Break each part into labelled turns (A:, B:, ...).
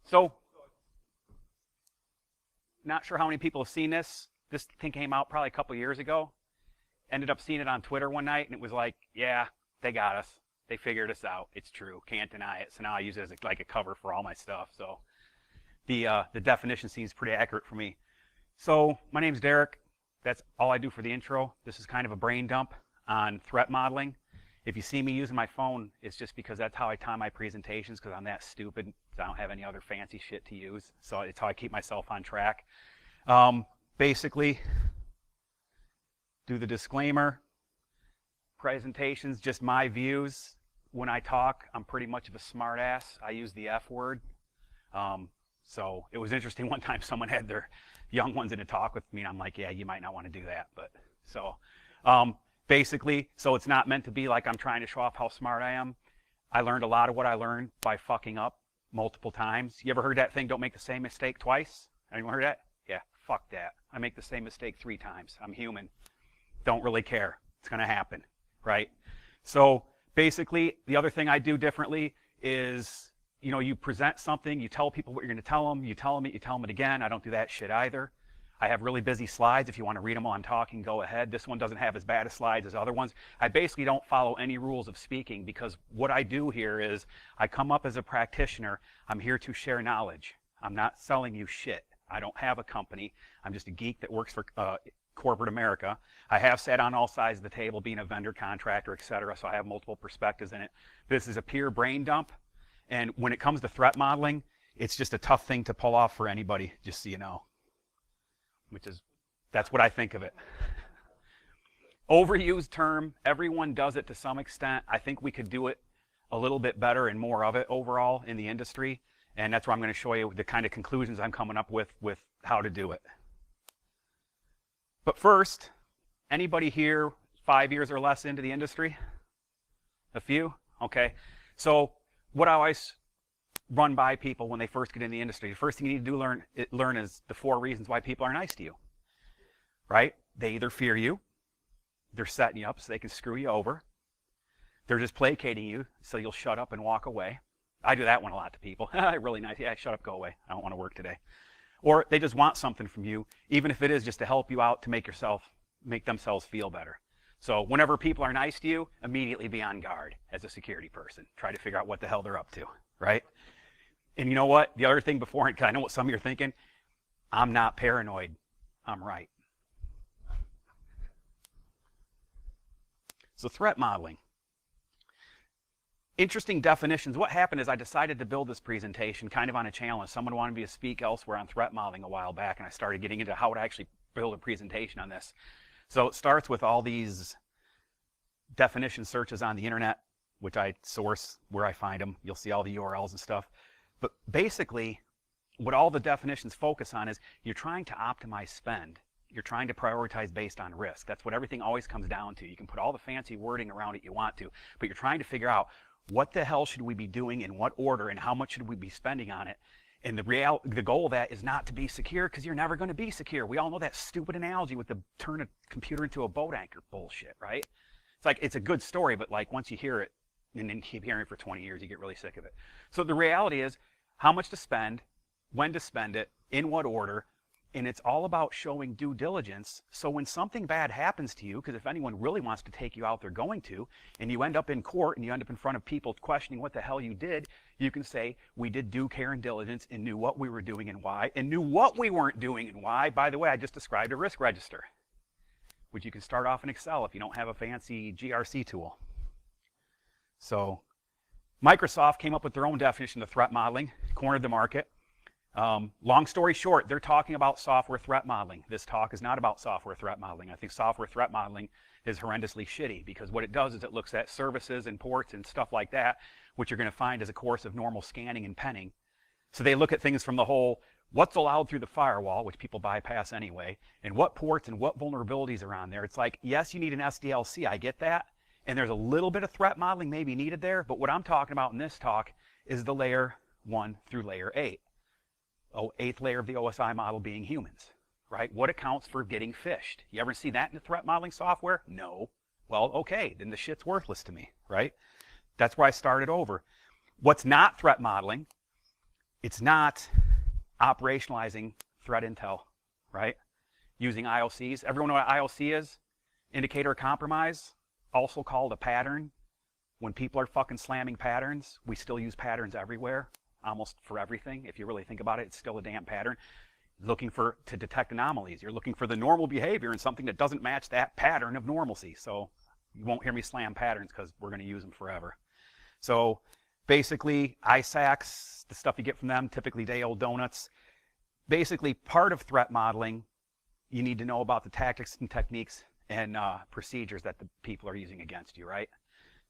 A: So, not sure how many people have seen this. This thing came out probably a couple years ago. Ended up seeing it on Twitter one night, and it was like, yeah, they got us. They figured us out. It's true. Can't deny it. So now I use it as like a cover for all my stuff. So the definition seems pretty accurate for me. So my name's Derek. That's all I do for the intro. This is kind of a brain dump on threat modeling. If you see me using my phone, it's just because that's how I time my presentations, because I'm that stupid. I don't have any other fancy shit to use. So it's how I keep myself on track. Basically, do the disclaimer. Presentations, just my views. When I talk, I'm pretty much of a smart ass. I use the F word. So it was interesting one time someone had their young ones in a talk with me, and I'm like, yeah, you might not want to do that. But so basically, so it's not meant to be like I'm trying to show off how smart I am. I learned a lot of what I learned by fucking up multiple times. You ever heard that thing, don't make the same mistake twice? Anyone heard that? Yeah, fuck that. I make the same mistake 3 times. I'm human. Don't really care. It's going to happen, right? So basically, the other thing I do differently is, you know, you present something, you tell people what you're going to tell them, you tell them it, you tell them it again. I don't do that shit either. I have really busy slides. If you want to read them while I'm talking, go ahead. This one doesn't have as bad of slides as other ones. I basically don't follow any rules of speaking, because what I do here is I come up as a practitioner. I'm here to share knowledge. I'm not selling you shit. I don't have a company. I'm just a geek that works for corporate America. I have sat on all sides of the table being a vendor, contractor, etc., so I have multiple perspectives in it. This is a pure brain dump, and when it comes to threat modeling, it's just a tough thing to pull off for anybody, just so you know. That's what I think of it. Overused term, everyone does it to some extent. I think we could do it a little bit better and more of it overall in the industry, and that's where I'm going to show you the kind of conclusions I'm coming up with how to do it. But first, anybody here 5 years or less into the industry? A few? Okay. So what I always run by people when they first get in the industry, the first thing you need to do learn is the 4 reasons why people are nice to you, right? They either fear you, they're setting you up so they can screw you over, they're just placating you so you'll shut up and walk away. I do that one a lot to people. Really nice. Yeah, shut up, go away. I don't want to work today. Or they just want something from you, even if it is just to help you out to make themselves feel better. So whenever people are nice to you, immediately be on guard as a security person. Try to figure out what the hell they're up to, right? And you know what? The other thing before, because I know what some of you are thinking, I'm not paranoid. I'm right. So threat modeling. Interesting definitions. What happened is I decided to build this presentation kind of on a challenge. Someone wanted me to speak elsewhere on threat modeling a while back, and I started getting into how to actually build a presentation on this. So it starts with all these definition searches on the internet, which I source where I find them. You'll see all the URLs and stuff. But basically, what all the definitions focus on is you're trying to optimize spend. You're trying to prioritize based on risk. That's what everything always comes down to. You can put all the fancy wording around it you want to, but you're trying to figure out what the hell should we be doing, in what order, and how much should we be spending on it. And the goal of that is not to be secure, because you're never going to be secure. We all know that stupid analogy with the turn a computer into a boat anchor bullshit, right? It's like, it's a good story, but like once you hear it and then keep hearing it for 20 years, you get really sick of it. So the reality is how much to spend, when to spend it, in what order, and it's all about showing due diligence. So when something bad happens to you, because if anyone really wants to take you out, they're going to, and you end up in court and you end up in front of people questioning what the hell you did, you can say, we did due care and diligence and knew what we were doing and why, and knew what we weren't doing and why. By the way, I just described a risk register, which you can start off in Excel if you don't have a fancy GRC tool. So Microsoft came up with their own definition of threat modeling, cornered the market. Long story short, they're talking about software threat modeling. This talk is not about software threat modeling. I think software threat modeling is horrendously shitty, because what it does is it looks at services and ports and stuff like that, which you're going to find as a course of normal scanning and penning. So they look at things from the whole, what's allowed through the firewall, which people bypass anyway, and what ports and what vulnerabilities are on there. It's like, yes, you need an SDLC, I get that, and there's a little bit of threat modeling maybe needed there, but what I'm talking about in this talk is the layer 1 through layer 8. Eighth layer of the OSI model being humans, right? What accounts for getting phished? You ever see that in the threat modeling software? No. Well, okay, then the shit's worthless to me, right? That's where I started over. What's not threat modeling it's not operationalizing threat intel, right? Using IOCs. Everyone know what IOC is? Indicator of compromise, also called a pattern. When people are fucking slamming patterns, we still use patterns everywhere, almost for everything. If you really think about it, it's still a damn pattern. Looking to detect anomalies. You're looking for the normal behavior in something that doesn't match that pattern of normalcy. So you won't hear me slam patterns because we're going to use them forever. So basically, ISACs, the stuff you get from them, typically day-old donuts. Basically, part of threat modeling, you need to know about the tactics and techniques and procedures that the people are using against you, right?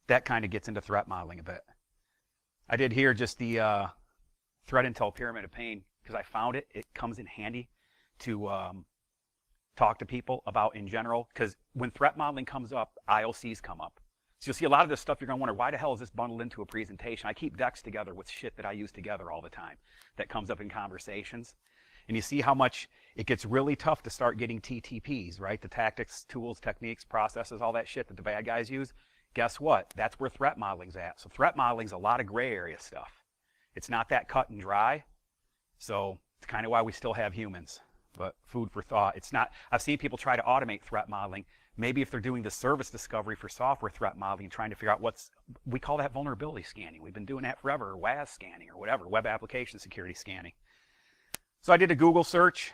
A: That kind of gets into threat modeling a bit. I did here just the threat intel pyramid of pain because I found it. It comes in handy to talk to people about in general, because when threat modeling comes up, IOCs come up. So you'll see a lot of this stuff, you're going to wonder, why the hell is this bundled into a presentation? I keep decks together with shit that I use together all the time that comes up in conversations. And you see how much it gets really tough to start getting TTPs, right? The tactics, tools, techniques, processes, all that shit that the bad guys use. Guess what? That's where threat modeling's at. So threat modeling's a lot of gray area stuff. It's not that cut and dry. So it's kind of why we still have humans. But food for thought. It's not, I've seen people try to automate threat modeling. Maybe if they're doing the service discovery for software threat modeling and trying to figure out we call that vulnerability scanning. We've been doing that forever, or WAS scanning, or whatever, web application security scanning. So I did a Google search.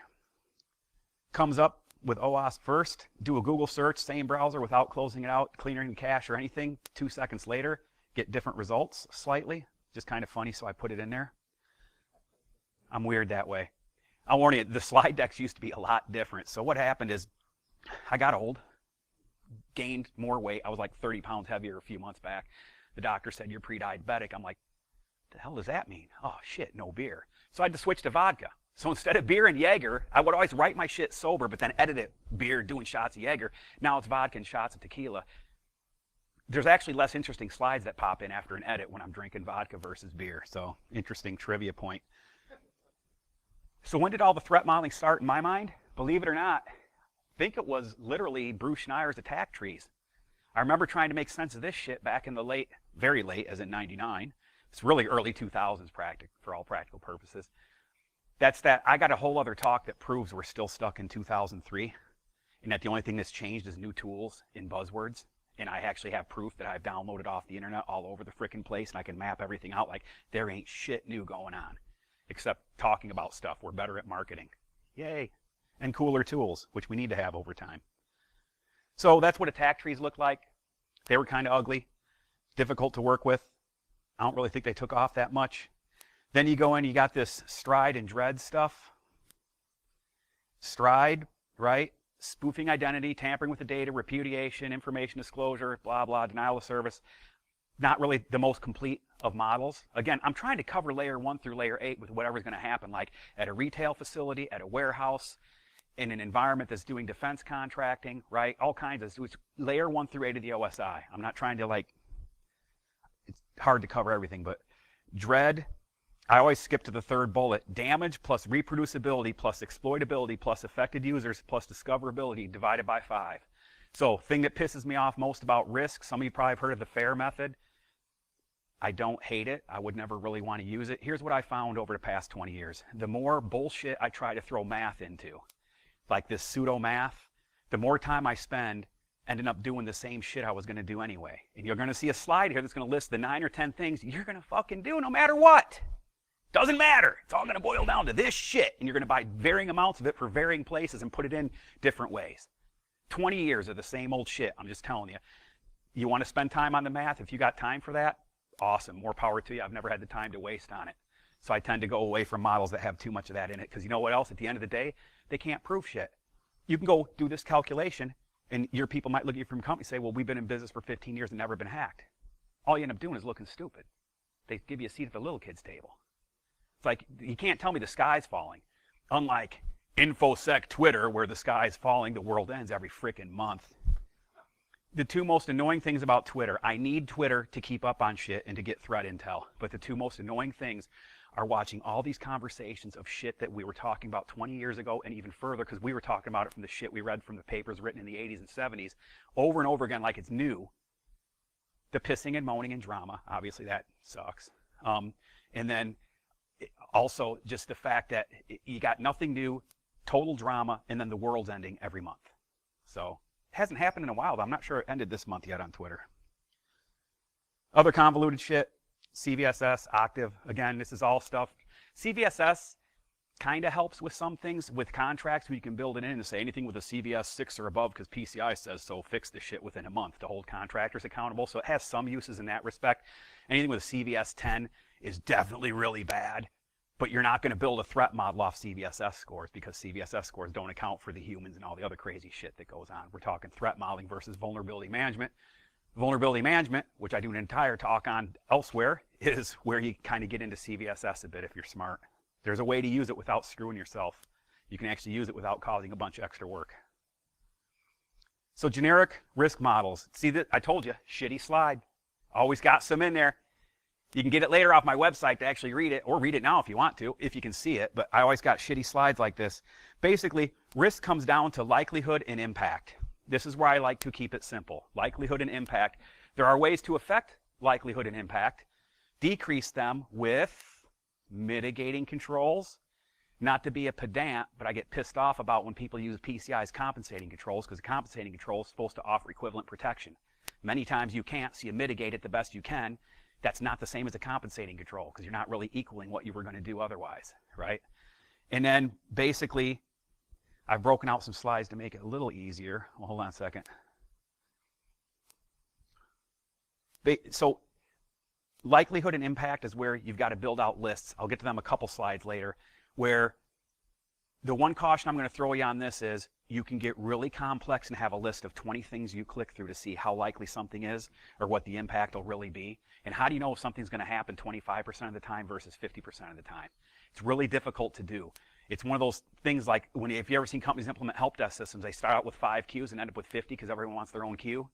A: Comes up with OWASP first. Do a Google search, same browser without closing it out, clearing the cache or anything. 2 seconds later, get different results slightly. Just kind of funny, so I put it in there. I'm weird that way. I'll warn you, the slide decks used to be a lot different. So what happened is I got old, gained more weight. I was like 30 pounds heavier a few months back. The doctor said, you're pre-diabetic. I'm like, the hell does that mean? Oh, shit, no beer. So I had to switch to vodka. So instead of beer and Jaeger, I would always write my shit sober, but then edit it beer, doing shots of Jaeger. Now it's vodka and shots of tequila. There's actually less interesting slides that pop in after an edit when I'm drinking vodka versus beer. So interesting trivia point. So when did all the threat modeling start in my mind? Believe it or not, I think it was literally Bruce Schneier's attack trees. I remember trying to make sense of this shit back in the late, very late, as in 99. It's really early 2000s for all practical purposes. That's that. I got a whole other talk that proves we're still stuck in 2003, and that the only thing that's changed is new tools in buzzwords. And I actually have proof that I've downloaded off the internet all over the frickin' place, and I can map everything out like there ain't shit new going on, except talking about stuff. We're better at marketing. Yay. And cooler tools, which we need to have over time. So that's what attack trees look like. They were kind of ugly, difficult to work with. I don't really think they took off that much. Then you go in, you got this stride and dread stuff. Stride, right? Spoofing identity, tampering with the data, repudiation, information disclosure, blah, blah, denial of service. Not really the most complete of models. Again, I'm trying to cover layer 1 through layer 8 with whatever's going to happen, like at a retail facility, at a warehouse, in an environment that's doing defense contracting, right? All kinds of, it's layer 1 through 8 of the OSI. I'm not trying to it's hard to cover everything, but dread, I always skip to the third bullet. Damage plus reproducibility plus exploitability plus affected users plus discoverability divided by 5. So thing that pisses me off most about risk, some of you probably have heard of the FAIR method. I don't hate it. I would never really want to use it. Here's what I found over the past 20 years. The more bullshit I try to throw math into, like this pseudo math, the more time I spend ending up doing the same shit I was going to do anyway. And you're going to see a slide here that's going to list the 9 or 10 things you're going to fucking do no matter what. Doesn't matter. It's all going to boil down to this shit. And you're going to buy varying amounts of it for varying places and put it in different ways. 20 years of the same old shit. I'm just telling you. You want to spend time on the math? If you got time for that, awesome. More power to you. I've never had the time to waste on it. So I tend to go away from models that have too much of that in it. Because you know what else? At the end of the day, they can't prove shit. You can go do this calculation, and your people might look at you from a company and say, well, we've been in business for 15 years and never been hacked. All you end up doing is looking stupid. They give you a seat at the little kid's table. It's like, you can't tell me the sky's falling. Unlike InfoSec Twitter, where the sky's falling, the world ends every frickin' month. The two most annoying things about Twitter, I need Twitter to keep up on shit and to get threat intel. But the two most annoying things are watching all these conversations of shit that we were talking about 20 years ago and even further, because we were talking about it from the shit we read from the papers written in the 80s and 70s over and over again like it's new. The pissing and moaning and drama, obviously that sucks. And then Also, just the fact that you got nothing new, total drama, and then the world's ending every month. So it hasn't happened in a while, but I'm not sure it ended this month yet on Twitter. Other convoluted shit, CVSS, Octave. Again, this is all stuff. CVSS kind of helps with some things with contracts where you can build it in and say anything with a CVS 6 or above because PCI says so, fix the shit within a month to hold contractors accountable. So it has some uses in that respect. Anything with a CVS 10 is definitely really bad, but you're not going to build a threat model off CVSS scores because CVSS scores don't account for the humans and all the other crazy shit that goes on. We're talking threat modeling versus vulnerability management. Vulnerability management, which I do an entire talk on elsewhere, is where you kind of get into CVSS a bit if you're smart. There's a way to use it without screwing yourself. You can actually use it without causing a bunch of extra work. So generic risk models. See that? I told you, shitty slide. Always got some in there. You can get it later off my website to actually read it, or read it now if you want to, if you can see it. But I always got shitty slides like this. Basically, risk comes down to likelihood and impact. This is where I like to keep it simple. Likelihood and impact. There are ways to affect likelihood and impact. Decrease them with mitigating controls. Not to be a pedant, but I get pissed off about when people use PCI as compensating controls because the compensating control is supposed to offer equivalent protection. Many times you can't, so you mitigate it the best you can. That's not the same as a compensating control because you're not really equaling what you were going to do otherwise, right? And then basically, I've broken out some slides to make it a little easier. Well, hold on a second. So likelihood and impact is where you've got to build out lists. I'll get to them a couple slides later, where the one caution I'm going to throw you on this is you can get really complex and have a list of 20 things you click through to see how likely something is or what the impact will really be. And how do you know if something's going to happen 25% of the time versus 50% of the time? It's really difficult to do. It's one of those things like if you ever seen companies implement help desk systems, they start out with 5 queues and end up with 50 because everyone wants their own queue.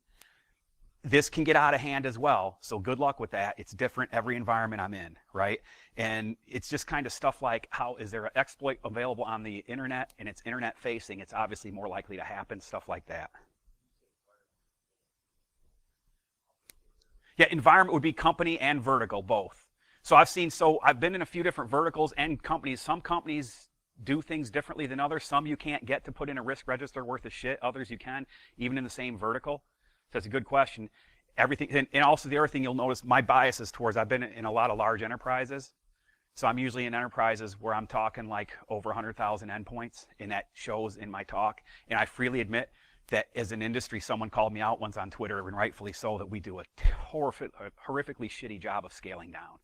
A: This can get out of hand as well, so good luck with that. It's different every environment I'm in, right? And it's just kind of stuff like, how is there an exploit available on the internet and it's internet facing, it's obviously more likely to happen, stuff like that. Yeah, environment would be company and vertical, both. So I've been in a few different verticals and companies. Some companies do things differently than others. Some you can't get to put in a risk register worth of shit. Others you can, even in the same vertical. So that's a good question. Everything, and also the other thing you'll notice, my bias is towards, I've been in a lot of large enterprises. So I'm usually in enterprises where I'm talking like over 100,000 endpoints, and that shows in my talk. And I freely admit that as an industry, someone called me out once on Twitter, and rightfully so, that we do a horrifically shitty job of scaling down.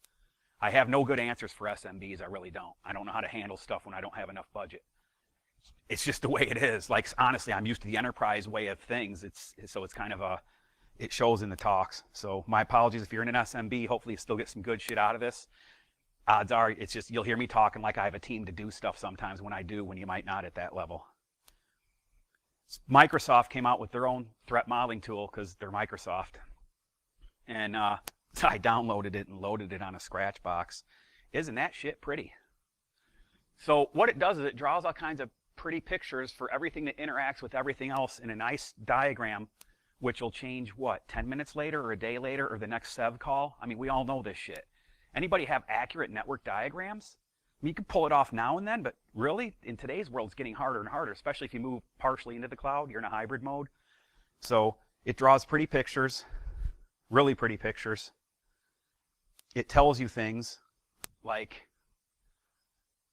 A: I have no good answers for SMBs, I really don't. I don't know how to handle stuff when I don't have enough budget. It's just the way it is. Like, honestly, I'm used to the enterprise way of things. So it's kind of it shows in the talks. So my apologies if you're in an SMB. Hopefully you still get some good shit out of this. Odds are, it's just, you'll hear me talking like I have a team to do stuff sometimes when I do, when you might not at that level. Microsoft came out with their own threat modeling tool because they're Microsoft. And so I downloaded it and loaded it on a scratch box. Isn't that shit pretty? So what it does is it draws all kinds of pretty pictures for everything that interacts with everything else in a nice diagram, which will change, what, 10 minutes later or a day later or the next SEV call? I mean, we all know this shit. Anybody have accurate network diagrams? I mean, you can pull it off now and then, but really, in today's world, it's getting harder and harder, especially if you move partially into the cloud, you're in a hybrid mode. So it draws pretty pictures, really pretty pictures. It tells you things like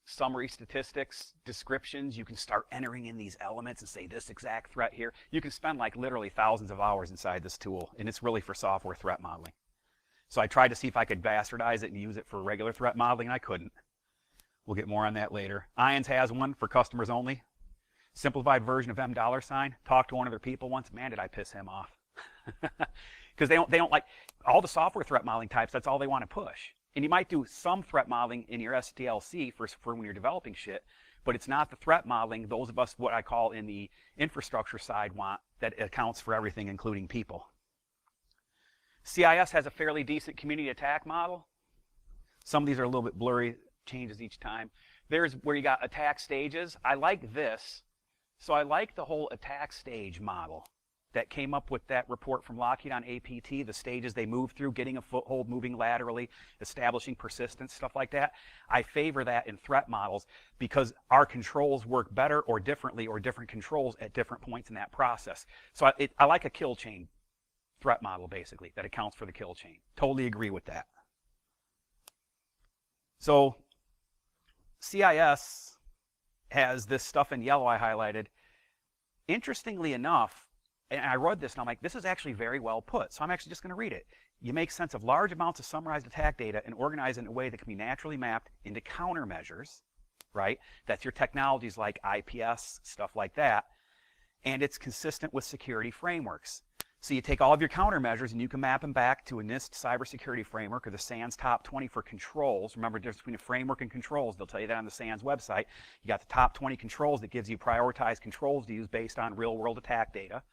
A: summary statistics, descriptions. You can start entering in these elements and say this exact threat here. You can spend like literally thousands of hours inside this tool, and it's really for software threat modeling. So I tried to see if I could bastardize it and use it for regular threat modeling, and I couldn't. We'll get more on that later. IONS has one for customers only. Simplified version of $. Talked to one of their people once. Man, did I piss him off. Because they don't like all the software threat modeling types. That's all they want to push. And you might do some threat modeling in your SDLC for when you're developing shit, but it's not the threat modeling those of us, what I call in the infrastructure side, want, that accounts for everything, including people. CIS has a fairly decent community attack model. Some of these are a little bit blurry, changes each time. There's where you got attack stages. I like this. So I like the whole attack stage model. that came up with that report from Lockheed on APT, the stages they move through, getting a foothold, moving laterally, establishing persistence, stuff like that. I favor that in threat models because our controls work better or differently, or different controls at different points in that process. So I like a kill chain threat model, basically, that accounts for the kill chain. Totally agree with that. So CIS has this stuff in yellow I highlighted. Interestingly enough, and I read this and I'm like, this is actually very well put. So I'm actually just going to read it. You make sense of large amounts of summarized attack data and organize it in a way that can be naturally mapped into countermeasures, right? That's your technologies like IPS, stuff like that. And it's consistent with security frameworks. So you take all of your countermeasures and you can map them back to a NIST cybersecurity framework or the SANS top 20 for controls. Remember the difference between a framework and controls. They'll tell you that on the SANS website. You got the top 20 controls that gives you prioritized controls to use based on real world attack data.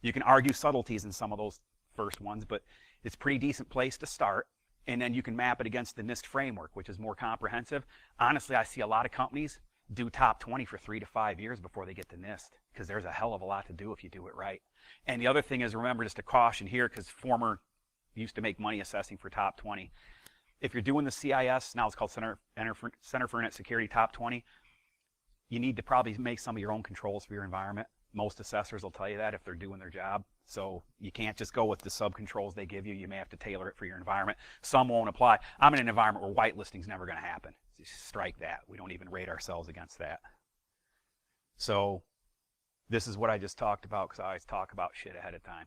A: You can argue subtleties in some of those first ones, but it's a pretty decent place to start. And then you can map it against the NIST framework, which is more comprehensive. Honestly, I see a lot of companies do top 20 for 3 to 5 years before they get to NIST, because there's a hell of a lot to do if you do it right. And the other thing is, remember, just a caution here, because former used to make money assessing for top 20. If you're doing the CIS, now it's called Center for Internet Security Top 20, you need to probably make some of your own controls for your environment. Most assessors will tell you that if they're doing their job. So you can't just go with the sub-controls they give you. You may have to tailor it for your environment. Some won't apply. I'm in an environment where whitelisting is never going to happen. Just strike that. We don't even rate ourselves against that. So this is what I just talked about, because I always talk about shit ahead of time.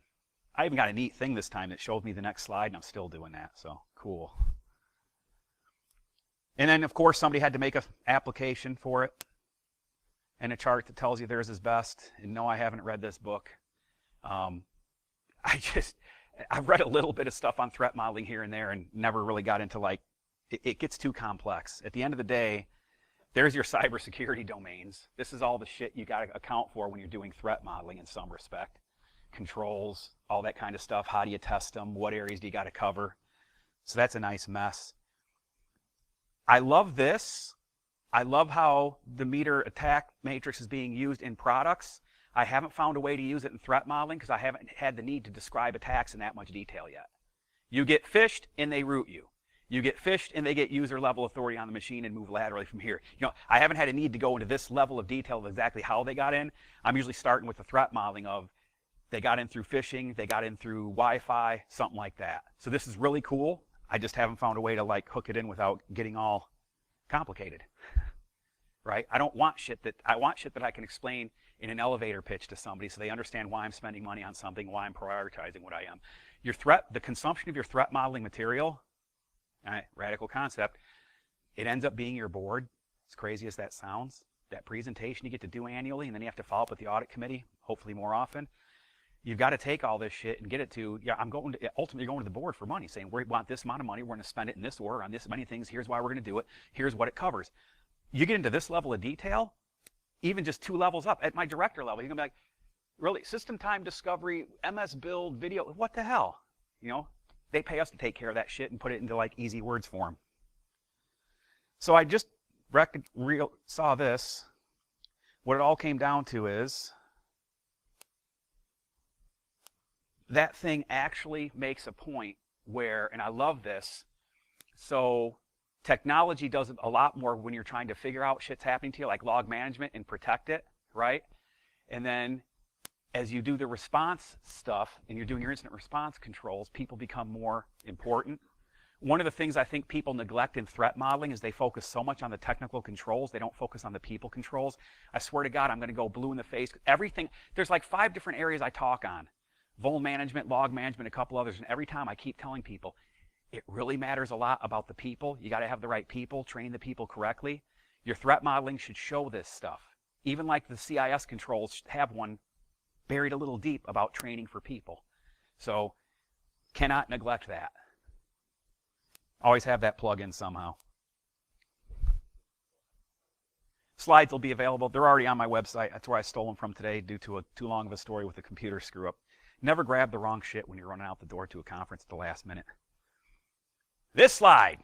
A: I even got a neat thing this time that showed me the next slide, and I'm still doing that. So cool. And then, of course, somebody had to make an application for it, and a chart that tells you theirs is best. And no, I haven't read this book. I've read a little bit of stuff on threat modeling here and there, and never really got into, like, it gets too complex. At the end of the day, there's your cybersecurity domains. This is all the shit you got to account for when you're doing threat modeling in some respect. Controls, all that kind of stuff. How do you test them? What areas do you got to cover? So that's a nice mess. I love this. I love how the meter attack matrix is being used in products. I haven't found a way to use it in threat modeling because I haven't had the need to describe attacks in that much detail yet. You get phished and they root you. You get phished and they get user level authority on the machine and move laterally from here. You know, I haven't had a need to go into this level of detail of exactly how they got in. I'm usually starting with the threat modeling of they got in through phishing, they got in through Wi-Fi, something like that. So this is really cool. I just haven't found a way to, like, hook it in without getting all complicated. Right? I want shit that I can explain in an elevator pitch to somebody so they understand why I'm spending money on something, why I'm prioritizing what I am. The consumption of your threat modeling material, radical concept, it ends up being your board, as crazy as that sounds. That presentation you get to do annually, and then you have to follow up with the audit committee, hopefully more often. You've got to take all this shit and get it to, ultimately going to the board for money, saying we want this amount of money, we're going to spend it in this order on this many things, here's why we're going to do it, here's what it covers. You get into this level of detail, even just 2 levels up, at my director level, you're going to be like, really, system time discovery, MS build, video, what the hell? You know, they pay us to take care of that shit and put it into, like, easy words form. So I just saw this. What it all came down to is that thing actually makes a point where, and I love this, so technology does a lot more when you're trying to figure out shit's happening to you, like log management, and protect it, right? And then as you do the response stuff and you're doing your incident response controls, people become more important. One of the things I think people neglect in threat modeling is they focus so much on the technical controls, they don't focus on the people controls. I swear to God, I'm going to go blue in the face. Everything, there's like 5 different areas I talk on. Vul management, log management, a couple others, and every time I keep telling people, it really matters a lot about the people. You got to have the right people, train the people correctly. Your threat modeling should show this stuff. Even like the CIS controls have one buried a little deep about training for people. So cannot neglect that. Always have that plug in somehow. Slides will be available. They're already on my website. That's where I stole them from today due to too long of a story with a computer screw up. Never grab the wrong shit when you're running out the door to a conference at the last minute. This slide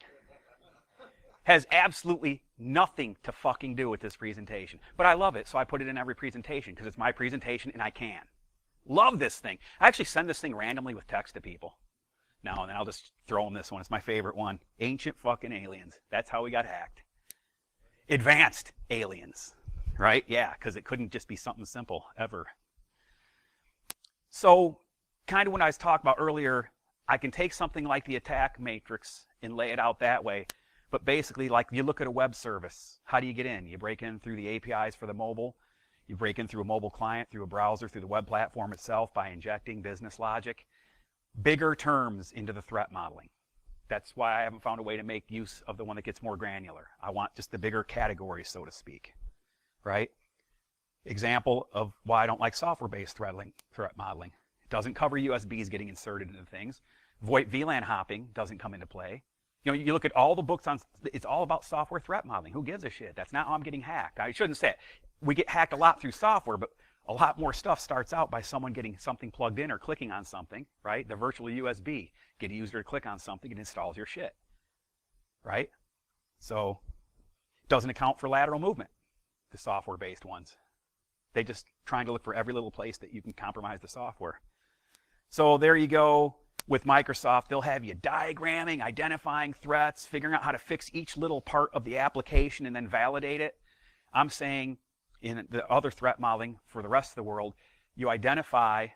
A: has absolutely nothing to fucking do with this presentation. But I love it, so I put it in every presentation because it's my presentation and I can. Love this thing. I actually send this thing randomly with text to people now and then. I'll just throw them this one. It's my favorite one. Ancient fucking aliens. That's how we got hacked. Advanced aliens, right? Yeah, because it couldn't just be something simple ever. So kind of when I was talking about earlier, I can take something like the attack matrix and lay it out that way. But basically, like you look at a web service, how do you get in? You break in through the APIs for the mobile. You break in through a mobile client, through a browser, through the web platform itself by injecting business logic. Bigger terms into the threat modeling. That's why I haven't found a way to make use of the one that gets more granular. I want just the bigger categories, so to speak, right? Example of why I don't like software-based threat modeling. It doesn't cover USBs getting inserted into things. VoIP VLAN hopping doesn't come into play. You know, you look at all the books on, it's all about software threat modeling. Who gives a shit? That's not how I'm getting hacked. I shouldn't say it. We get hacked a lot through software, but a lot more stuff starts out by someone getting something plugged in or clicking on something, right? The virtual USB, get a user to click on something, it installs your shit, right? So it doesn't account for lateral movement, the software-based ones. They just trying to look for every little place that you can compromise the software. So there you go. With Microsoft, they'll have you diagramming, identifying threats, figuring out how to fix each little part of the application and then validate it. I'm saying in the other threat modeling for the rest of the world, you identify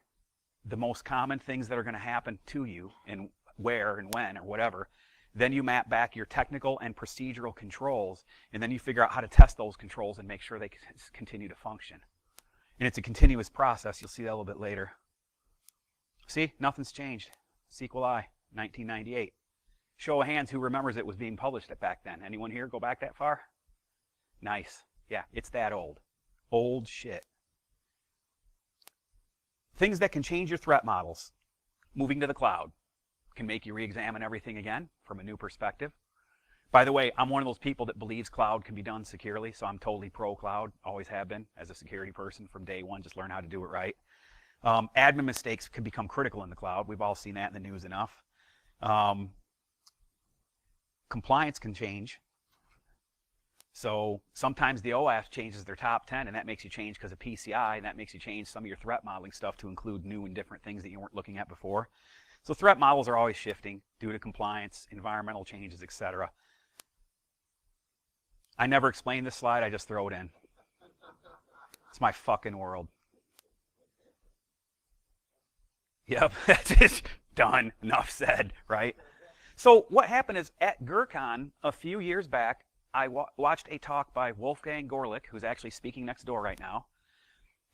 A: the most common things that are going to happen to you and where and when or whatever. Then you map back your technical and procedural controls, and then you figure out how to test those controls and make sure they continue to function. And it's a continuous process. You'll see that a little bit later. See, nothing's changed. SQLi, 1998. Show of hands who remembers it was being published back then. Anyone here go back that far? Nice. Yeah, it's that old. Old shit. Things that can change your threat models. Moving to the cloud can make you re-examine everything again from a new perspective. By the way, I'm one of those people that believes cloud can be done securely, so I'm totally pro-cloud, always have been as a security person from day one, just learn how to do it right. Admin mistakes can become critical in the cloud. We've all seen that in the news enough. Compliance can change. So sometimes the OAS changes their top 10, and that makes you change because of PCI, and that makes you change some of your threat modeling stuff to include new and different things that you weren't looking at before. So threat models are always shifting due to compliance, environmental changes, etc. I never explain this slide, I just throw it in. It's my fucking world. Yep, that's it. Done. Enough said, right? So what happened is at GrrCON a few years back, I watched a talk by Wolfgang Gorlick, who's actually speaking next door right now.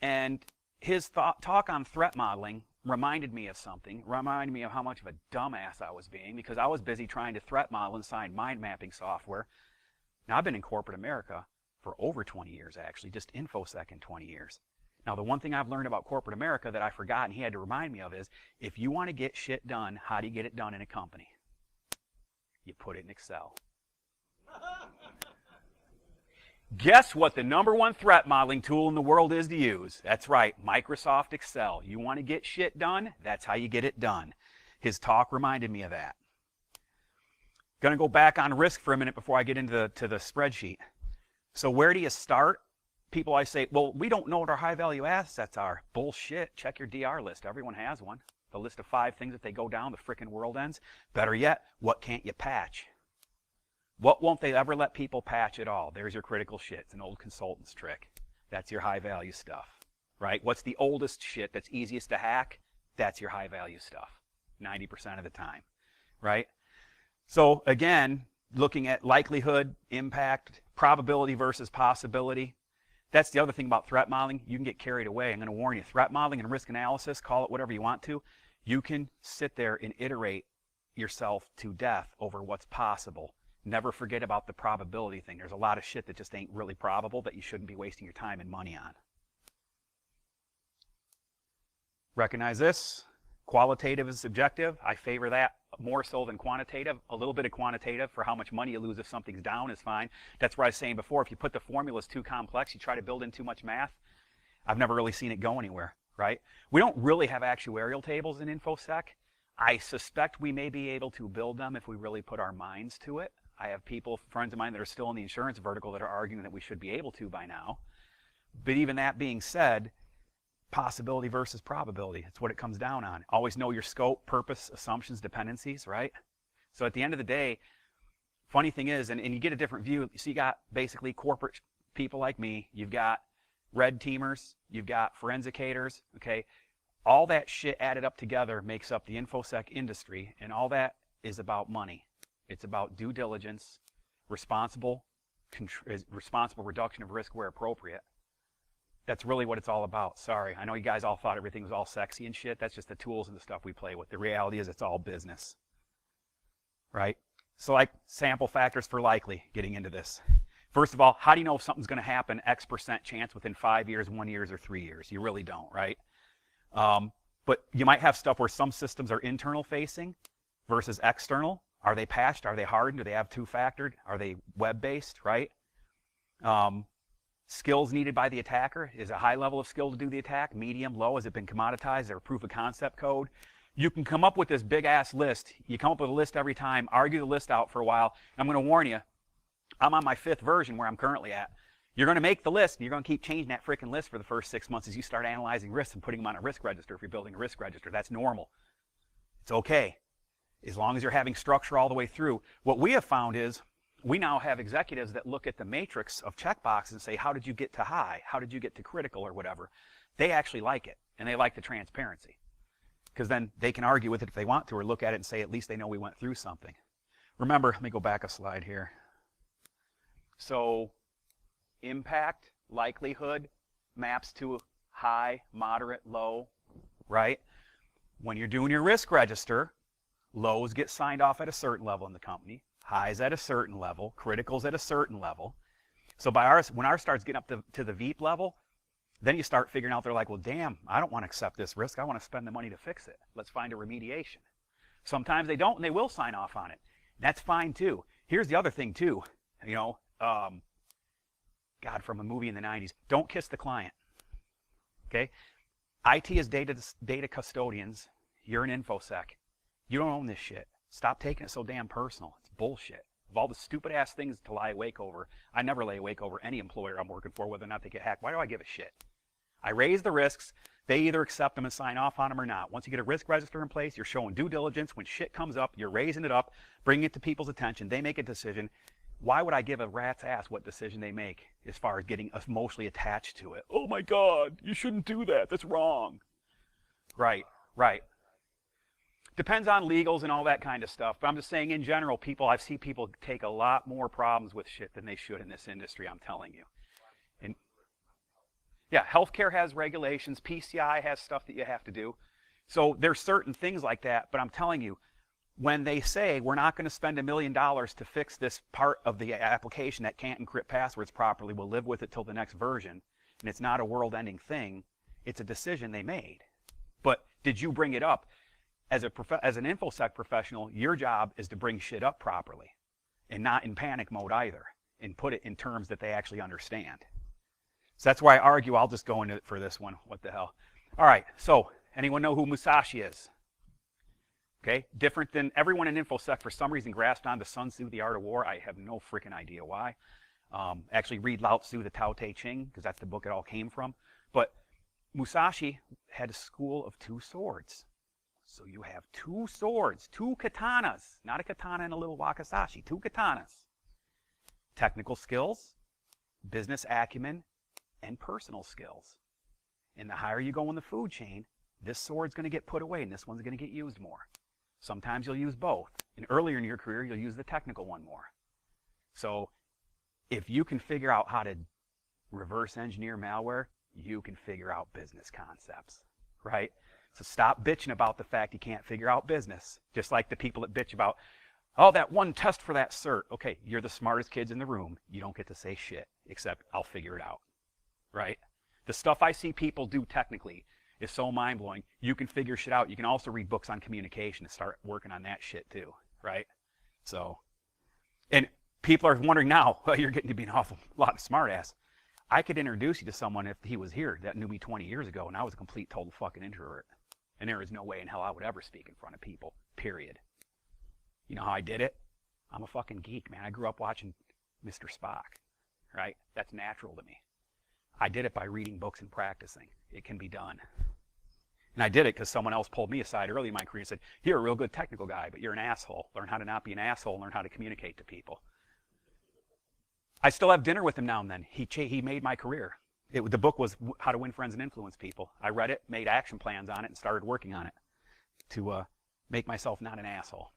A: And his talk on threat modeling reminded me of something, reminded me of how much of a dumbass I was being, because I was busy trying to threat model inside mind mapping software. Now, I've been in corporate America for over 20 years, actually, just InfoSec in 20 years. Now, the one thing I've learned about corporate America that I forgot and he had to remind me of is, if you want to get shit done, how do you get it done in a company? You put it in Excel. Guess what the #1 threat modeling tool in the world is to use? That's right, Microsoft Excel. You want to get shit done? That's how you get it done. His talk reminded me of that. Going to go back on risk for a minute before I get into the spreadsheet. So where do you start? People always say, well, we don't know what our high-value assets are. Bullshit. Check your DR list. Everyone has one. The list of 5 things if they go down, the frickin' world ends. Better yet, what can't you patch? What won't they ever let people patch at all? There's your critical shit. It's an old consultant's trick. That's your high-value stuff, right? What's the oldest shit that's easiest to hack? That's your high-value stuff, 90% of the time, right? So again, looking at likelihood, impact, probability versus possibility. That's the other thing about threat modeling. You can get carried away. I'm going to warn you, threat modeling and risk analysis, call it whatever you want to, you can sit there and iterate yourself to death over what's possible. Never forget about the probability thing. There's a lot of shit that just ain't really probable that you shouldn't be wasting your time and money on. Recognize this. Qualitative is subjective. I favor that more so than quantitative. A little bit of quantitative for how much money you lose if something's down is fine. That's what I was saying before. If you put the formulas too complex, you try to build in too much math, I've never really seen it go anywhere, right? We don't really have actuarial tables in InfoSec. I suspect we may be able to build them if we really put our minds to it. I have people, friends of mine that are still in the insurance vertical that are arguing that we should be able to by now. But even that being said, possibility versus probability. It's what it comes down on. Always know your scope, purpose, assumptions, dependencies, right? So at the end of the day, funny thing is, and you get a different view. So you got basically corporate people like me. You've got red teamers. You've got forensicators, okay? All that shit added up together makes up the InfoSec industry, and all that is about money. It's about due diligence, responsible reduction of risk where appropriate. That's really what it's all about. Sorry, I know you guys all thought everything was all sexy and shit. That's just the tools and the stuff we play with. The reality is it's all business, right? So like sample factors for likely getting into this. First of all, how do you know if something's going to happen X% chance within 5 years, 1 year, or 3 years? You really don't, right? But you might have stuff where some systems are internal facing versus external. Are they patched? Are they hardened? Do they have two-factored? Are they web-based, right? Skills needed by the attacker. Is a high level of skill to do the attack? Medium, low? Has it been commoditized? Is there a proof of concept code? You can come up with this big-ass list. You come up with a list every time, argue the list out for a while. I'm going to warn you, I'm on my 5th version where I'm currently at. You're going to make the list, and you're going to keep changing that freaking list for the first 6 months as you start analyzing risks and putting them on a risk register if you're building a risk register. That's normal. It's okay, as long as you're having structure all the way through. What we have found is we now have executives that look at the matrix of checkboxes and say, how did you get to high? How did you get to critical or whatever? They actually like it, and they like the transparency, because then they can argue with it if they want to, or look at it and say, at least they know we went through something. Remember, let me go back a slide here. So impact, likelihood, maps to high, moderate, low, right? When you're doing your risk register, lows get signed off at a certain level in the company, highs at a certain level, criticals at a certain level. So by ours, when ours starts getting up to the VEEP level, then you start figuring out, they're like, well, damn, I don't want to accept this risk. I want to spend the money to fix it. Let's find a remediation. Sometimes they don't, and they will sign off on it. That's fine, too. Here's the other thing, too. You know, God, from a movie in the 90s, don't kiss the client, okay? IT is data custodians. You're an InfoSec. You don't own this shit. Stop taking it so damn personal. It's bullshit. Of all the stupid-ass things to lie awake over, I never lay awake over any employer I'm working for, whether or not they get hacked. Why do I give a shit? I raise the risks. They either accept them and sign off on them or not. Once you get a risk register in place, you're showing due diligence. When shit comes up, you're raising it up, bringing it to people's attention. They make a decision. Why would I give a rat's ass what decision they make as far as getting emotionally attached to it? Oh my God, you shouldn't do that. That's wrong. Right, right. Depends on legals and all that kind of stuff. But I'm just saying in general, I've seen people take a lot more problems with shit than they should in this industry, I'm telling you. And yeah, healthcare has regulations. PCI has stuff that you have to do. So there's certain things like that. But I'm telling you, when they say we're not going to spend $1 million to fix this part of the application that can't encrypt passwords properly, we'll live with it till the next version, and it's not a world-ending thing, it's a decision they made. But did you bring it up? As an InfoSec professional, your job is to bring shit up properly and not in panic mode either, and put it in terms that they actually understand. So that's why I argue I'll just go into it for this one. What the hell? All right, so anyone know who Musashi is? Okay, different than everyone in InfoSec for some reason grasped onto Sun Tzu, The Art of War. I have no freaking idea why. Actually read Lao Tzu, the Tao Te Ching, because that's the book it all came from. But Musashi had a school of 2 swords. So you have 2 swords, 2 katanas, not a katana and a little wakizashi, 2 katanas. Technical skills, business acumen, and personal skills. And the higher you go in the food chain, this sword's going to get put away and this one's going to get used more. Sometimes you'll use both. And earlier in your career, you'll use the technical one more. So if you can figure out how to reverse engineer malware, you can figure out business concepts, right? So stop bitching about the fact you can't figure out business. Just like the people that bitch about, oh, that one test for that cert. Okay, you're the smartest kids in the room. You don't get to say shit, except I'll figure it out, right? The stuff I see people do technically is so mind-blowing. You can figure shit out. You can also read books on communication and start working on that shit too, right? So, and people are wondering now, well, you're getting to be an awful lot of smartass. I could introduce you to someone if he was here that knew me 20 years ago and I was a complete total fucking introvert. And there is no way in hell I would ever speak in front of people, period. You know how I did it? I'm a fucking geek, man. I grew up watching Mr. Spock, right? That's natural to me. I did it by reading books and practicing. It can be done. And I did it because someone else pulled me aside early in my career and said, you're a real good technical guy, but you're an asshole. Learn how to not be an asshole and learn how to communicate to people. I still have dinner with him now and then. He made my career. The book was How to Win Friends and Influence People. I read it, made action plans on it, and started working on it to make myself not an asshole.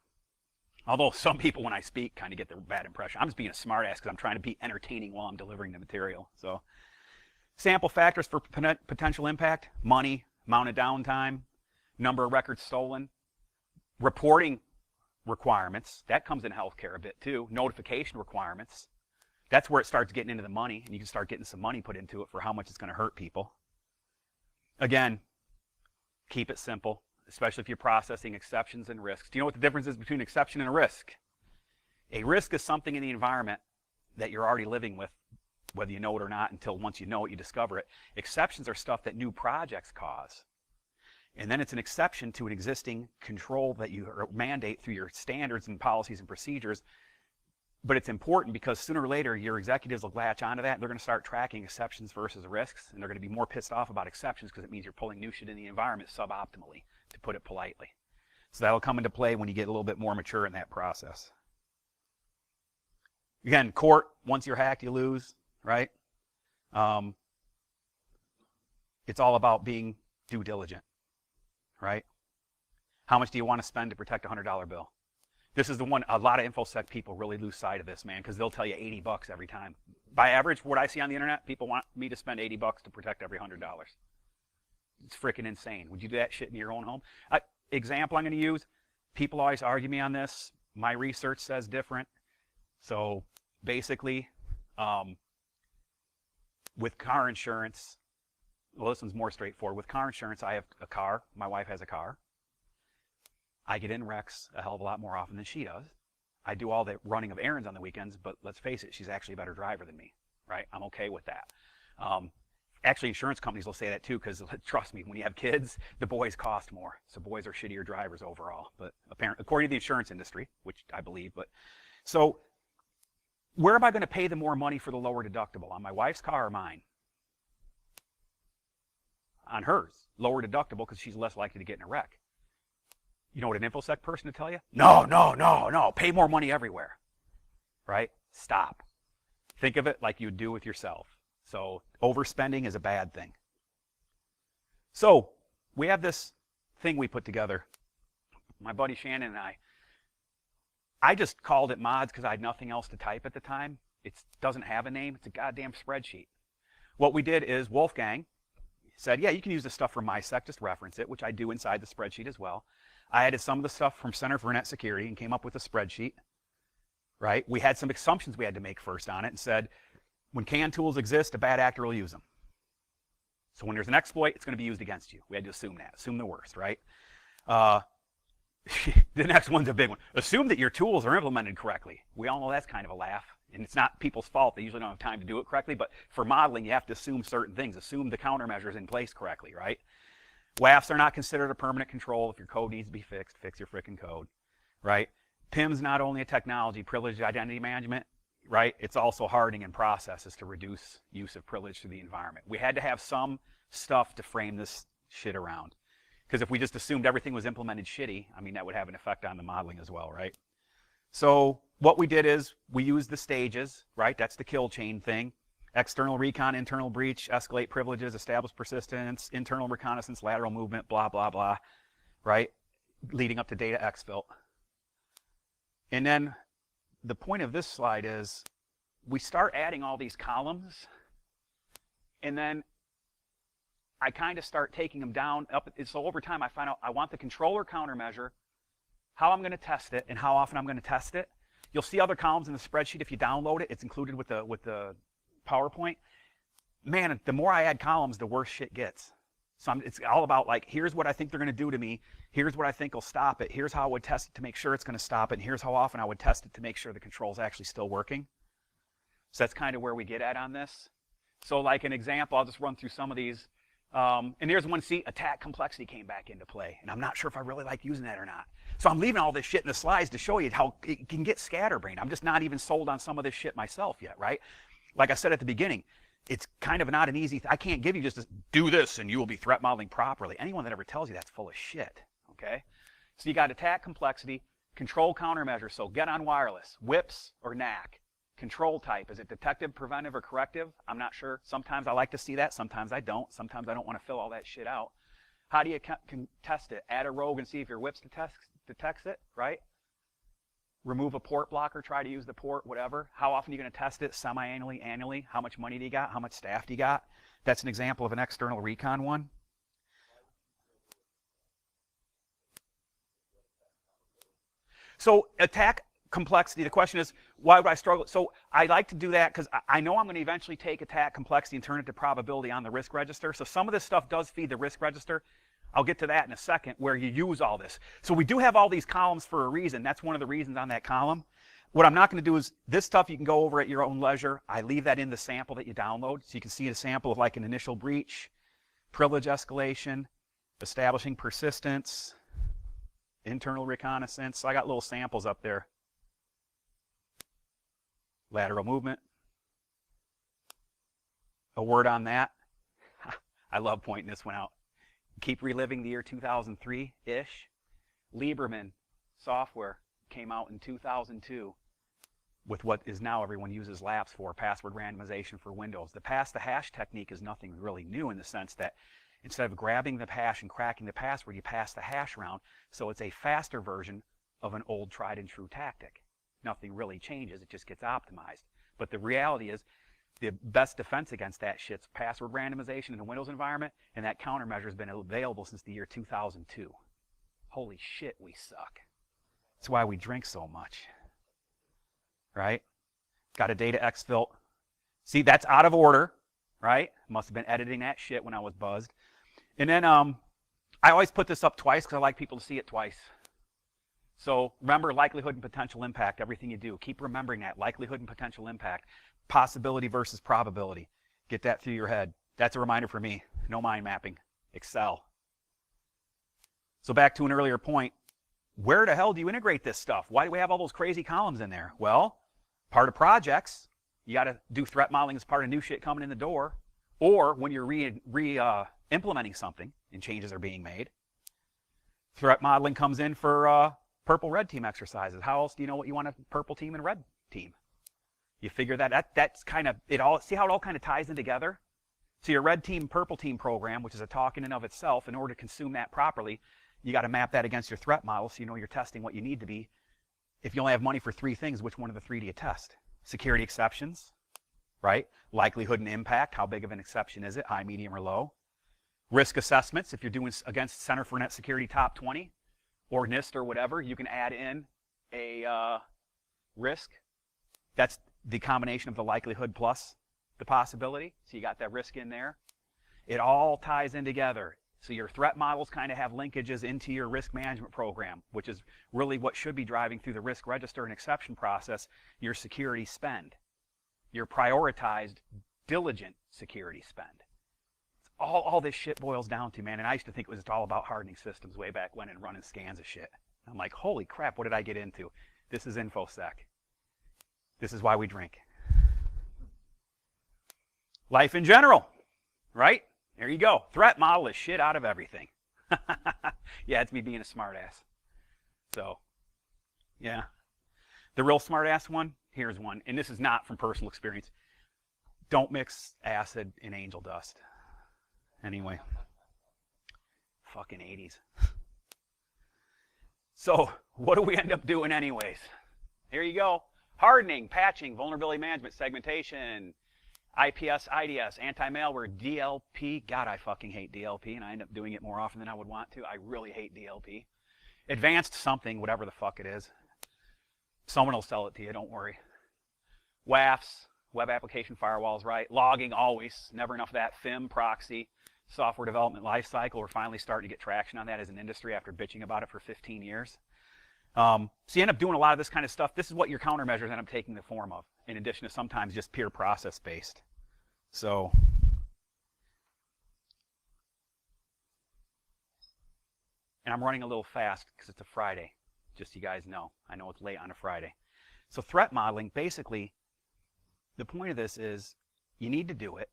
A: Although some people, when I speak, kind of get the bad impression. I'm just being a smart ass because I'm trying to be entertaining while I'm delivering the material. So, sample factors for potential impact: money, amount of downtime, number of records stolen, reporting requirements. That comes in healthcare a bit too. Notification requirements. That's where it starts getting into the money, and you can start getting some money put into it for how much it's going to hurt people. Again, keep it simple, especially if you're processing exceptions and risks. Do you know what the difference is between exception and a risk? A risk is something in the environment that you're already living with, whether you know it or not, until once you know it, you discover it. Exceptions are stuff that new projects cause. And then it's an exception to an existing control that you mandate through your standards and policies and procedures. But it's important because sooner or later, your executives will latch onto that. And they're going to start tracking exceptions versus risks. And they're going to be more pissed off about exceptions because it means you're pulling new shit in the environment suboptimally, to put it politely. So that'll come into play when you get a little bit more mature in that process. Again, court, once you're hacked, you lose, right? It's all about being due diligent, right? How much do you want to spend to protect a $100 bill? This is the one, a lot of InfoSec people really lose sight of this, man, because they'll tell you $80 every time. By average, what I see on the internet, people want me to spend $80 to protect every $100. It's freaking insane. Would you do that shit in your own home? Example I'm going to use, people always argue me on this. My research says different. So basically, with car insurance, well, this one's more straightforward. With car insurance, I have a car. My wife has a car. I get in wrecks a hell of a lot more often than she does. I do all the running of errands on the weekends, but let's face it, she's actually a better driver than me, right? I'm okay with that. Actually, insurance companies will say that too, because trust me, when you have kids, the boys cost more. So boys are shittier drivers overall, but apparently, according to the insurance industry, which I believe. But so where am I going to pay the more money for the lower deductible? On my wife's car or mine? On hers. Lower deductible because she's less likely to get in a wreck. You know what an InfoSec person would tell you? No. Pay more money everywhere. Right? Stop. Think of it like you'd do with yourself. So overspending is a bad thing. So we have this thing we put together. My buddy Shannon and I just called it mods because I had nothing else to type at the time. It doesn't have a name. It's a goddamn spreadsheet. What we did is Wolfgang said, yeah, you can use this stuff from MySec, just reference it, which I do inside the spreadsheet as well. I added some of the stuff from Center for Net Security and came up with a spreadsheet, right? We had some assumptions we had to make first on it and said, when canned tools exist, a bad actor will use them. So when there's an exploit, it's going to be used against you. We had to assume that, assume the worst, right? The next one's a big one. Assume that your tools are implemented correctly. We all know that's kind of a laugh, and it's not people's fault. They usually don't have time to do it correctly, but for modeling, you have to assume certain things. Assume the countermeasures in place correctly, right? WAFs are not considered a permanent control. If your code needs to be fixed, fix your frickin' code, right? PIM's not only a technology, privileged identity management, right? It's also hardening and processes to reduce use of privilege to the environment. We had to have some stuff to frame this shit around. Because if we just assumed everything was implemented shitty, I mean, that would have an effect on the modeling as well, right? So what we did is we used the stages, right? That's the kill chain thing. External recon, internal breach, escalate privileges, establish persistence, internal reconnaissance, lateral movement, blah, blah, blah, right? Leading up to data exfil. And then the point of this slide is we start adding all these columns, and then I kind of start taking them down. So over time, I find out I want the controller countermeasure, how I'm going to test it, and how often I'm going to test it. You'll see other columns in the spreadsheet. If you download it, it's included with the PowerPoint. Man, the more I add columns, the worse shit gets. So it's all about, like, here's what I think they're going to do to me. Here's what I think will stop it. Here's how I would test it to make sure it's going to stop it. And here's how often I would test it to make sure the control's actually still working. So that's kind of where we get at on this. So like an example, I'll just run through some of these. And here's one, see, attack complexity came back into play. And I'm not sure if I really like using that or not. So I'm leaving all this shit in the slides to show you how it can get scatterbrained. I'm just not even sold on some of this shit myself yet, right? Like I said at the beginning, it's kind of not an easy, I can't give you just this, do this and you will be threat modeling properly. Anyone that ever tells you that's full of shit, okay? So you got attack complexity, control countermeasure, so get on wireless, WIPs or NAC. Control type, is it detective, preventive, or corrective? I'm not sure. Sometimes I like to see that, sometimes I don't. Sometimes I don't want to fill all that shit out. How do you test it? Add a rogue and see if your WIPs detects it, right? Remove a port blocker, try to use the port, whatever. How often are you going to test it? Semi-annually, annually? How much money do you got? How much staff do you got? That's an example of an external recon one. So attack complexity, the question is, why would I struggle? So I like to do that because I know I'm going to eventually take attack complexity and turn it to probability on the risk register. So some of this stuff does feed the risk register. I'll get to that in a second, where you use all this. So we do have all these columns for a reason. That's one of the reasons on that column. What I'm not going to do is, this stuff you can go over at your own leisure. I leave that in the sample that you download. So you can see a sample of like an initial breach, privilege escalation, establishing persistence, internal reconnaissance. So I got little samples up there. Lateral movement. A word on that. I love pointing this one out. Keep reliving the year 2003-ish. Lieberman software came out in 2002 with what is now everyone uses labs for, password randomization for Windows. The pass the hash technique is nothing really new in the sense that instead of grabbing the hash and cracking the password, you pass the hash around. So it's a faster version of an old tried and true tactic. Nothing really changes, it just gets optimized. But the reality is, the best defense against that shit's password randomization in a Windows environment, and that countermeasure has been available since the year 2002. Holy shit, we suck. That's why we drink so much. Right? Got a data exfil. See, that's out of order, right? Must have been editing that shit when I was buzzed. And then I always put this up twice because I like people to see it twice. So remember likelihood and potential impact, everything you do. Keep remembering that, likelihood and potential impact. Possibility versus probability. Get that through your head. That's a reminder for me. No mind mapping. Excel. So back to an earlier point, where the hell do you integrate this stuff? Why do we have all those crazy columns in there? Well, part of projects, you got to do threat modeling as part of new shit coming in the door, or when you're implementing something and changes are being made. Threat modeling comes in for purple-red team exercises. How else do you know what you want a purple team and red team? You figure that's kind of it all. See how it all kind of ties in together? So your red team, purple team program, which is a talk in and of itself, in order to consume that properly, you got to map that against your threat model so you know you're testing what you need to be. If you only have money for 3 things, which one of the 3 do you test? Security exceptions, right? Likelihood and impact, how big of an exception is it? High, medium, or low? Risk assessments, if you're doing against Center for Net Security Top 20, or NIST or whatever, you can add in a risk. That's the combination of the likelihood plus the possibility. So you got that risk in there. It all ties in together. So your threat models kind of have linkages into your risk management program, which is really what should be driving through the risk register and exception process, your security spend. Your prioritized, diligent security spend. It's all this shit boils down to, man. And I used to think it was all about hardening systems way back when and running scans of shit. I'm like, holy crap, what did I get into? This is InfoSec. This is why we drink. Life in general, right? There you go. Threat model is shit out of everything. Yeah, it's me being a smartass. So, yeah. The real smartass one, here's one. And this is not from personal experience. Don't mix acid in angel dust. Anyway. Fucking 80s. So, what do we end up doing anyways? Here you go. Hardening, patching, vulnerability management, segmentation, IPS, IDS, anti-malware, DLP. God, I fucking hate DLP, and I end up doing it more often than I would want to. I really hate DLP. Advanced something, whatever the fuck it is. Someone will sell it to you, don't worry. WAFs, web application firewalls, right? Logging, always. Never enough of that. FIM, proxy, software development lifecycle. We're finally starting to get traction on that as an industry after bitching about it for 15 years. So you end up doing a lot of this kind of stuff. This is what your countermeasures end up taking the form of, in addition to sometimes just pure process-based. So, and I'm running a little fast because it's a Friday, just so you guys know. I know it's late on a Friday. So threat modeling, basically, the point of this is you need to do it.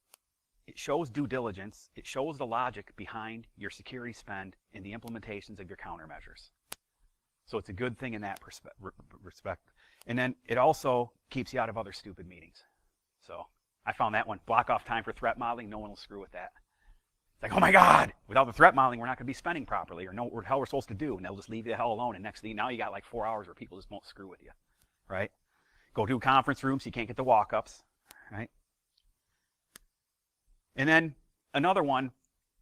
A: it shows due diligence, it shows the logic behind your security spend in the implementations of your countermeasures. So it's a good thing in that respect. And then it also keeps you out of other stupid meetings. So I found that one. Block off time for threat modeling. No one will screw with that. It's like, oh my God, without the threat modeling, we're not going to be spending properly or know what the hell we're supposed to do. And they'll just leave you the hell alone. And next thing, now you got like 4 hours where people just won't screw with you, right? Go to a conference room so you can't get the walk-ups, right? And then another one,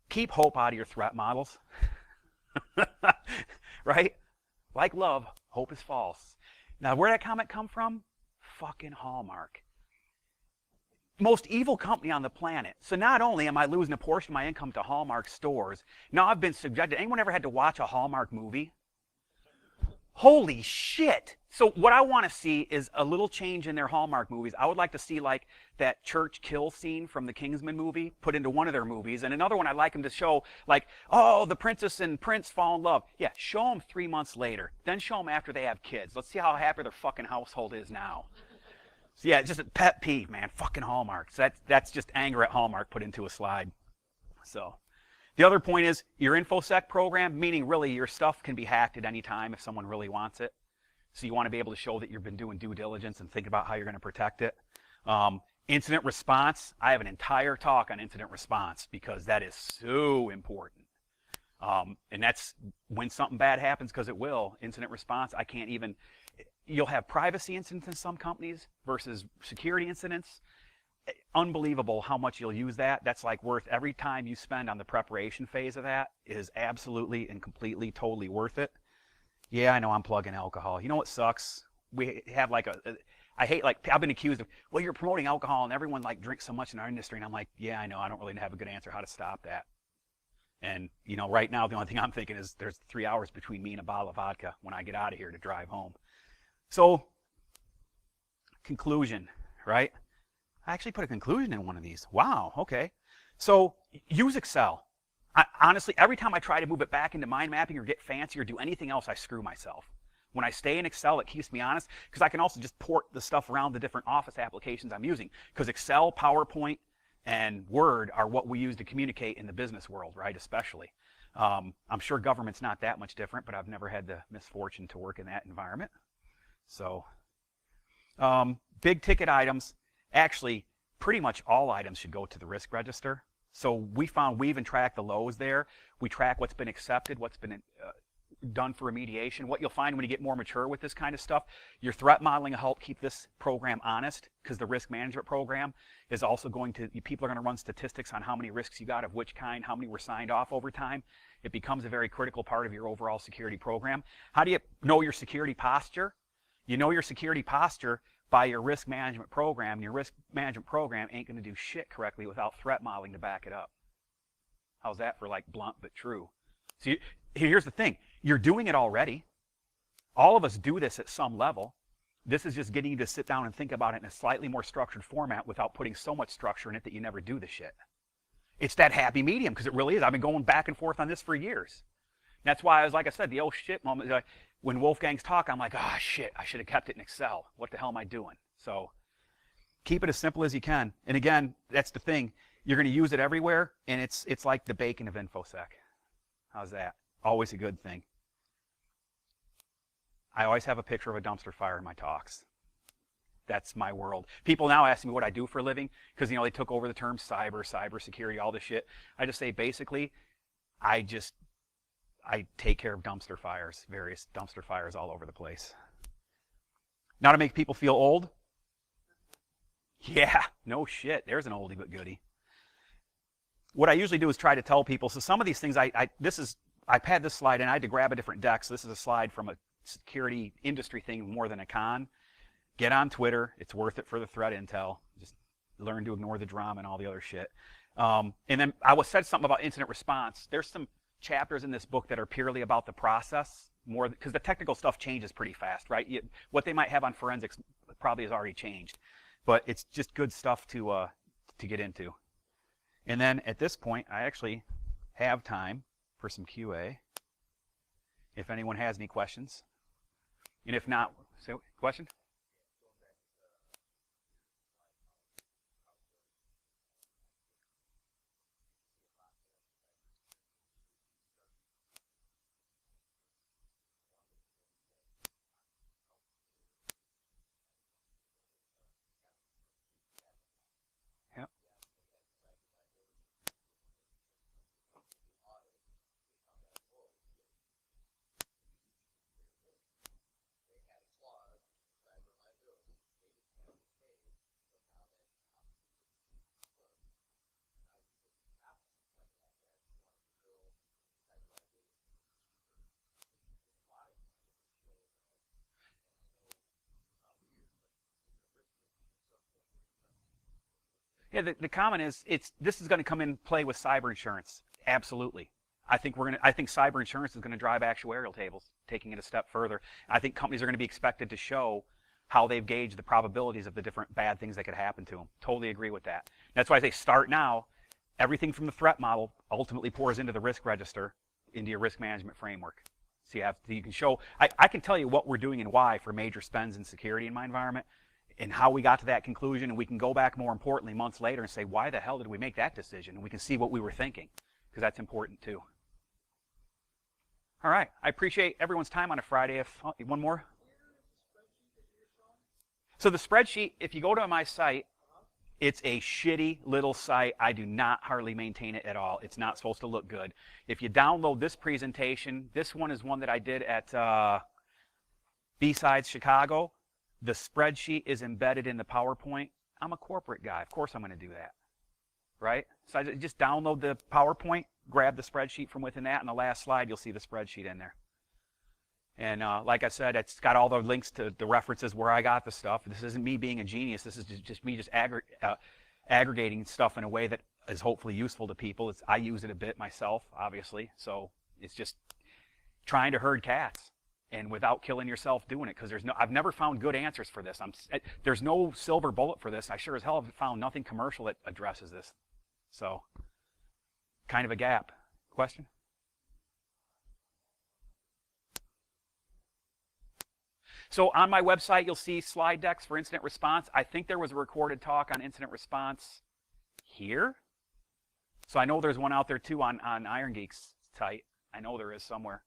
A: keep hope out of your threat models, right? Like love, hope is false. Now, where'd that comment come from? Fucking Hallmark. Most evil company on the planet. So not only am I losing a portion of my income to Hallmark stores, now I've been subjected. Anyone ever had to watch a Hallmark movie? Holy shit. So what I want to see is a little change in their Hallmark movies. I would like to see like that church kill scene from the Kingsman movie put into one of their movies. And another one I'd like them to show like, oh, the princess and prince fall in love. Yeah, show them 3 months later. Then show them after they have kids. Let's see how happy their fucking household is now. So yeah, just a pet peeve, man. Fucking Hallmark. So that's just anger at Hallmark put into a slide. So the other point is your InfoSec program, meaning really your stuff can be hacked at any time if someone really wants it. So you want to be able to show that you've been doing due diligence and think about how you're going to protect it. Incident response, I have an entire talk on incident response because that is so important. And that's when something bad happens, because it will. Incident response, I can't even, you'll have privacy incidents in some companies versus security incidents. Unbelievable how much you'll use that. That's like worth every time you spend on the preparation phase of that is absolutely and completely, totally worth it. Yeah, I know I'm plugging alcohol. You know what sucks? We have like I hate like, I've been accused of, well, you're promoting alcohol and everyone like drinks so much in our industry. And I'm like, yeah, I know. I don't really have a good answer how to stop that. And, you know, right now, the only thing I'm thinking is there's 3 hours between me and a bottle of vodka when I get out of here to drive home. So, conclusion, right? I actually put a conclusion in one of these. Wow, okay. So, use Excel. Honestly, every time I try to move it back into mind mapping or get fancy or do anything else, I screw myself. When I stay in Excel, it keeps me honest, because I can also just port the stuff around the different Office applications I'm using. Because Excel, PowerPoint, and Word are what we use to communicate in the business world, right, especially. I'm sure government's not that much different, but I've never had the misfortune to work in that environment. So, big ticket items, actually, pretty much all items should go to the risk register. So we even track the lows there. We track what's been accepted, what's been done for remediation. What you'll find when you get more mature with this kind of stuff, your threat modeling will help keep this program honest, because the risk management program is also going to, people are going to run statistics on how many risks you got of which kind, how many were signed off over time. It becomes a very critical part of your overall security program. How do you know your security posture? You know your security posture by your risk management program, and your risk management program ain't going to do shit correctly without threat modeling to back it up. How's that for like blunt but true? So here's the thing. You're doing it already. All of us do this at some level. This is just getting you to sit down and think about it in a slightly more structured format without putting so much structure in it that you never do the shit. It's that happy medium, because it really is. I've been going back and forth on this for years. That's why I was, like I said, the oh shit moment. When Wolfgang's talk, I'm like, ah, shit, I should have kept it in Excel. What the hell am I doing? So keep it as simple as you can. And again, that's the thing. You're going to use it everywhere, and it's like the bacon of InfoSec. How's that? Always a good thing. I always have a picture of a dumpster fire in my talks. That's my world. People now ask me what I do for a living, because, you know, they took over the term cybersecurity, all this shit. I just say, basically, I take care of dumpster fires, various dumpster fires all over the place. Now, to make people feel old? Yeah, no shit. There's an oldie but goodie. What I usually do is try to tell people, so some of these things, I've had this slide, and I had to grab a different deck, so this is a slide from a security industry thing more than a con. Get on Twitter. It's worth it for the threat intel. Just learn to ignore the drama and all the other shit. And then I said something about incident response. There's some chapters in this book that are purely about the process, more because the technical stuff changes pretty fast, right? What they might have on forensics probably has already changed, but it's just good stuff to get into. And then at this point, I actually have time for some QA. If anyone has any questions, and if not, so question? Yeah, the comment is this is going to come in play with cyber insurance. Absolutely. I think cyber insurance is going to drive actuarial tables, taking it a step further. I think companies are going to be expected to show how they've gauged the probabilities of the different bad things that could happen to them. Totally agree with that. That's why I say start now. Everything from the threat model ultimately pours into the risk register, into your risk management framework. So you can show, I can tell you what we're doing and why for major spends in security in my environment and how we got to that conclusion, and we can go back more importantly months later and say, why the hell did we make that decision? And we can see what we were thinking, because that's important too. All right, I appreciate everyone's time on a Friday. One more? So the spreadsheet, if you go to my site, it's a shitty little site. I do not hardly maintain it at all. It's not supposed to look good. If you download this presentation, this one is one that I did at B-Sides Chicago. The spreadsheet is embedded in the PowerPoint. I'm a corporate guy. Of course I'm going to do that, right? So I just download the PowerPoint, grab the spreadsheet from within that, and the last slide, you'll see the spreadsheet in there. And like I said, it's got all the links to the references where I got the stuff. This isn't me being a genius. This is just me aggregating stuff in a way that is hopefully useful to people. I use it a bit myself, obviously. So it's just trying to herd cats and without killing yourself doing it, because I've never found good answers for this. There's no silver bullet for this. I sure as hell have found nothing commercial that addresses this. So kind of a gap. Question? So on my website, you'll see slide decks for incident response. I think there was a recorded talk on incident response here. So I know there's one out there too on Iron Geek's site. I know there is somewhere,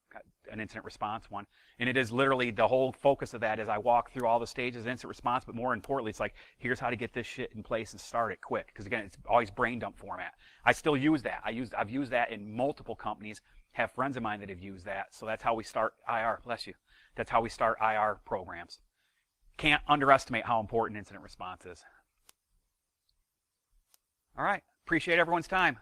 A: an incident response one. And it is literally, the whole focus of that is I walk through all the stages of incident response, but more importantly, it's like, here's how to get this shit in place and start it quick. Because again, it's always brain dump format. I still use that. I've used that in multiple companies, have friends of mine that have used that. So that's how we start IR, bless you. That's how we start IR programs. Can't underestimate how important incident response is. All right, appreciate everyone's time.